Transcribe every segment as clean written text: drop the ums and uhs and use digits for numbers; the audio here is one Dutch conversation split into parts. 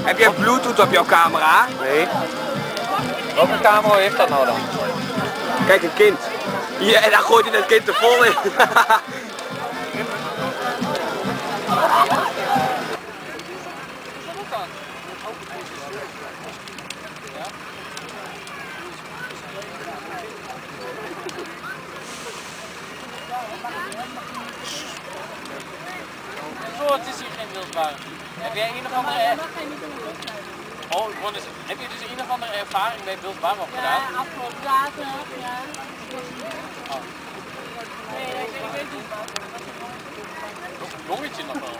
Heb jij Bluetooth op jouw camera? Nee. Welke camera heeft dat nou dan? Kijk, een kind. Hier, en dan gooit hij dat kind er vol in. Zo, het is hier geen wildbaan. Heb jij een of andere... Oh, heb je dus een of andere ervaring bij wildbaan opgedaan? Ja, afgelopen dagen, ja. Oh. Nee, ik weet niet. Dat is een jongetje nog wel.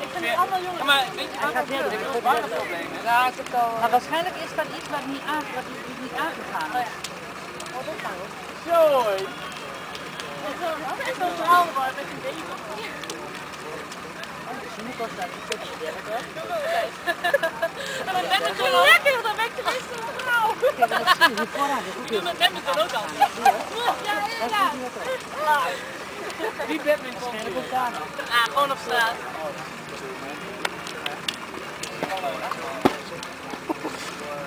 Ik vind het allemaal jongen. Ja, maar weet je wat het wildbaanprobleem is? Ja, ik heb het al. Maar waarschijnlijk is dat iets wat niet aangegaan is. Oh, dat kan ook. Zo! Dat is wel verhaal waar met een beetje. Nu kost dat niet zo sterk, hoor. En dan ben ik zo lekker, dan ben ik tenminste een vrouw. Ik doe met badminton ook al. Ja, ja. Wie badminton? Ah, gewoon op straat.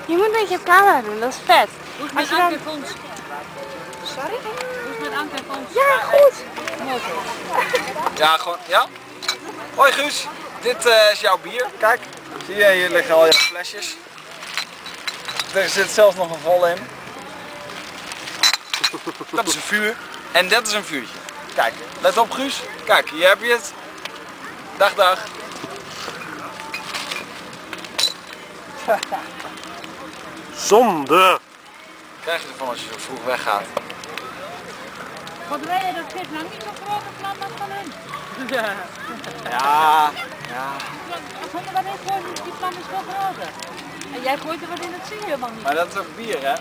Je moet een beetje op camera doen, dat is vet. Hoe is het met Anke en Fons? Sorry? Hoe is het met Anke en Fons? Ja, goed. Ja, gewoon, ja? Hoi Guus, dit is jouw bier. Kijk, zie je, hier liggen al jouw flesjes. Er zit zelfs nog een vol in. Dat is een vuur. En dat is een vuurtje. Kijk, let op Guus. Kijk, hier heb je het. Dag, dag. Zonde! Krijg je ervan als je zo vroeg weggaat. Wat weet je, dat zit nou niet zo grote vlam als van hun. Ja, ja. Zonder wat is gewoon, die vlam is veel groter. En jij gooit er wat in, dat zie je helemaal niet. Maar dat is ook bier, hè?